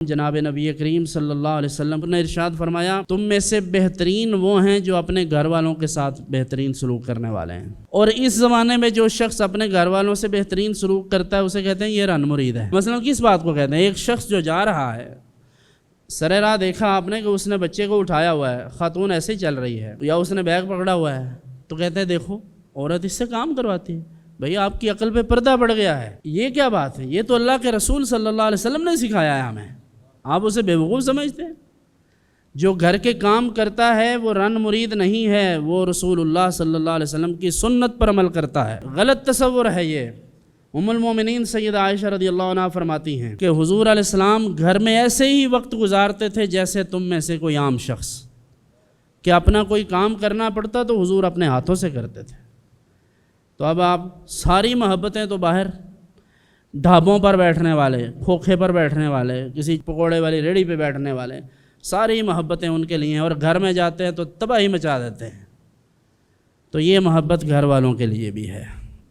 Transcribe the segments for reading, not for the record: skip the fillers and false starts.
جناب نبی کریم صلی اللہ علیہ وسلم نے ارشاد فرمایا تم میں سے بہترین وہ ہیں جو اپنے گھر والوں کے ساتھ بہترین سلوک کرنے والے ہیں، اور اس زمانے میں جو شخص اپنے گھر والوں سے بہترین سلوک کرتا ہے اسے کہتے ہیں یہ رن مرید ہے۔ مثلا کس بات کو کہتے ہیں؟ ایک شخص جو جا رہا ہے، سر راہ دیکھا آپ نے کہ اس نے بچے کو اٹھایا ہوا ہے، خاتون ایسے ہی چل رہی ہے، یا اس نے بیگ پکڑا ہوا ہے، تو کہتے ہیں دیکھو عورت اس سے کام کرواتی ہے، بھئی آپ کی عقل پہ پردہ پڑ گیا ہے، یہ کیا بات ہے؟ یہ تو اللہ کے رسول صلی اللہ علیہ وسلم نے سکھایا ہے ہمیں، آپ اسے بے وقوف سمجھتے ہیں؟ جو گھر کے کام کرتا ہے وہ رن مرید نہیں ہے، وہ رسول اللہ صلی اللہ علیہ وسلم کی سنت پر عمل کرتا ہے۔ غلط تصور ہے یہ۔ ام المومنین سیدہ عائشہ رضی اللہ عنہ فرماتی ہیں کہ حضور علیہ السلام گھر میں ایسے ہی وقت گزارتے تھے جیسے تم میں سے کوئی عام شخص، کہ اپنا کوئی کام کرنا پڑتا تو حضور اپنے ہاتھوں سے کرتے تھے۔ تو اب آپ ساری محبتیں تو باہر ڈھابوں پر بیٹھنے والے، کھوکھے پر بیٹھنے والے، کسی پکوڑے والی ریڑھی پہ بیٹھنے والے، ساری محبتیں ان کے لیے ہیں، اور گھر میں جاتے ہیں تو تباہی مچا دیتے ہیں۔ تو یہ محبت گھر والوں کے لیے بھی ہے،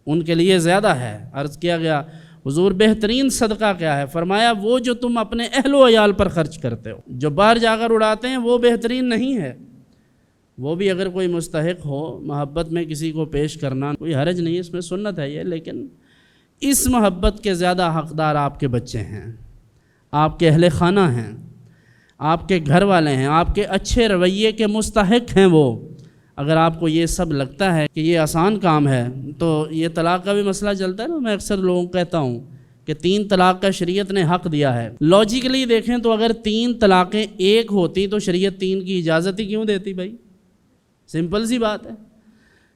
ان کے لیے زیادہ ہے۔ عرض کیا گیا حضور بہترین صدقہ کیا ہے؟ فرمایا وہ جو تم اپنے اہل و عیال پر خرچ کرتے ہو، جو باہر جا کر اڑاتے ہیں وہ بہترین نہیں ہے۔ وہ بھی اگر کوئی مستحق ہو محبت میں کسی کو پیش کرنا کوئی حرج نہیں، اس میں سنت ہے یہ، لیکن اس محبت کے زیادہ حقدار آپ کے بچے ہیں، آپ کے اہل خانہ ہیں، آپ کے گھر والے ہیں، آپ کے اچھے رویے کے مستحق ہیں وہ۔ اگر آپ کو یہ سب لگتا ہے کہ یہ آسان کام ہے تو یہ طلاق کا بھی مسئلہ چلتا ہے نا، میں اکثر لوگوں کو کہتا ہوں کہ 3 طلاق کا شریعت نے حق دیا ہے۔ لاجیکلی دیکھیں تو اگر 3 طلاقیں ایک ہوتی تو شریعت 3 کی اجازت ہی کیوں دیتی بھائی؟ سمپل سی بات ہے،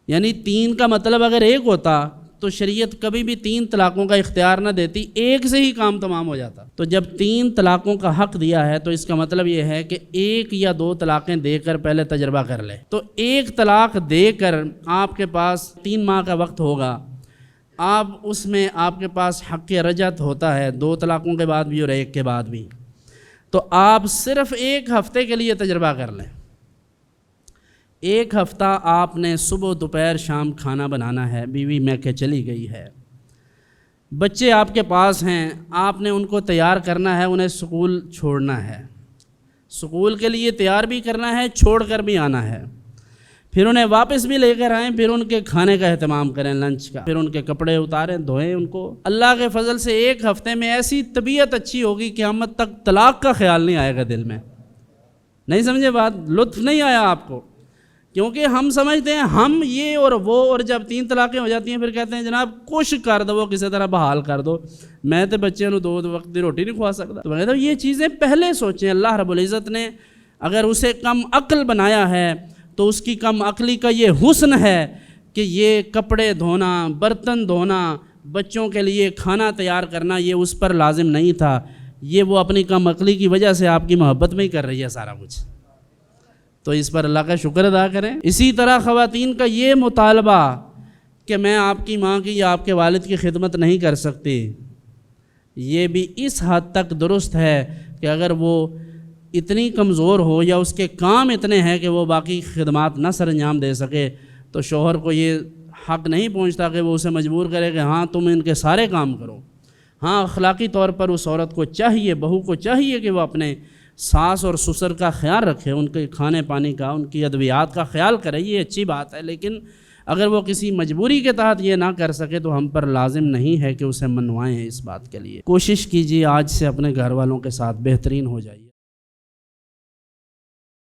یعنی 3 کا مطلب اگر ایک ہوتا تو شریعت کبھی بھی 3 طلاقوں کا اختیار نہ دیتی، ایک سے ہی کام تمام ہو جاتا۔ تو جب 3 طلاقوں کا حق دیا ہے تو اس کا مطلب یہ ہے کہ 1 یا 2 طلاقیں دے کر پہلے تجربہ کر لے۔ تو 1 طلاق دے کر آپ کے پاس 3 ماہ کا وقت ہوگا، آپ اس میں آپ کے پاس حق رجعت ہوتا ہے 2 طلاقوں کے بعد بھی اور 1 کے بعد بھی، تو آپ صرف 1 ہفتے کے لیے تجربہ کر لیں۔ 1 ہفتہ آپ نے صبح دوپہر شام کھانا بنانا ہے، بیوی میکے چلی گئی ہے، بچے آپ کے پاس ہیں، آپ نے ان کو تیار کرنا ہے، انہیں سکول چھوڑنا ہے، سکول کے لیے تیار بھی کرنا ہے، چھوڑ کر بھی آنا ہے، پھر انہیں واپس بھی لے کر آئیں، پھر ان کے کھانے کا اہتمام کریں، لنچ کا، پھر ان کے کپڑے اتاریں، دھوئیں ان کو۔ اللہ کے فضل سے 1 ہفتے میں ایسی طبیعت اچھی ہوگی کہ قیامت تک طلاق کا خیال نہیں آئے گا دل میں۔ نہیں سمجھے بات؟ لطف نہیں آیا آپ کو؟ کیونکہ ہم سمجھتے ہیں ہم یہ اور وہ، اور جب 3 طلاقیں ہو جاتی ہیں پھر کہتے ہیں جناب کچھ کر دو، وہ کسی طرح بحال کر دو، میں تو بچے نو 2 وقت کی روٹی نہیں کھوا سکتا۔ تو میں کہتا ہوں یہ چیزیں پہلے سوچیں۔ اللہ رب العزت نے اگر اسے کم عقل بنایا ہے تو اس کی کم عقلی کا یہ حسن ہے کہ یہ کپڑے دھونا، برتن دھونا، بچوں کے لیے کھانا تیار کرنا یہ اس پر لازم نہیں تھا، یہ وہ اپنی کم عقلی کی وجہ سے آپ کی محبت میں ہی کر رہی ہے سارا کچھ۔ تو اس پر اللہ کا شکر ادا کریں۔ اسی طرح خواتین کا یہ مطالبہ کہ میں آپ کی ماں کی یا آپ کے والد کی خدمت نہیں کر سکتی، یہ بھی اس حد تک درست ہے کہ اگر وہ اتنی کمزور ہو یا اس کے کام اتنے ہیں کہ وہ باقی خدمات نہ سر انجام دے سکے تو شوہر کو یہ حق نہیں پہنچتا کہ وہ اسے مجبور کرے کہ ہاں تم ان کے سارے کام کرو۔ ہاں اخلاقی طور پر اس عورت کو چاہیے، بہو کو چاہیے کہ وہ اپنے ساس اور سسر کا خیال رکھے، ان کے کھانے پانی کا، ان کی ادویات کا خیال کرے، یہ اچھی بات ہے، لیکن اگر وہ کسی مجبوری کے تحت یہ نہ کر سکے تو ہم پر لازم نہیں ہے کہ اسے منوائیں اس بات کے لیے۔ کوشش کیجیے آج سے اپنے گھر والوں کے ساتھ بہترین ہو جائیے۔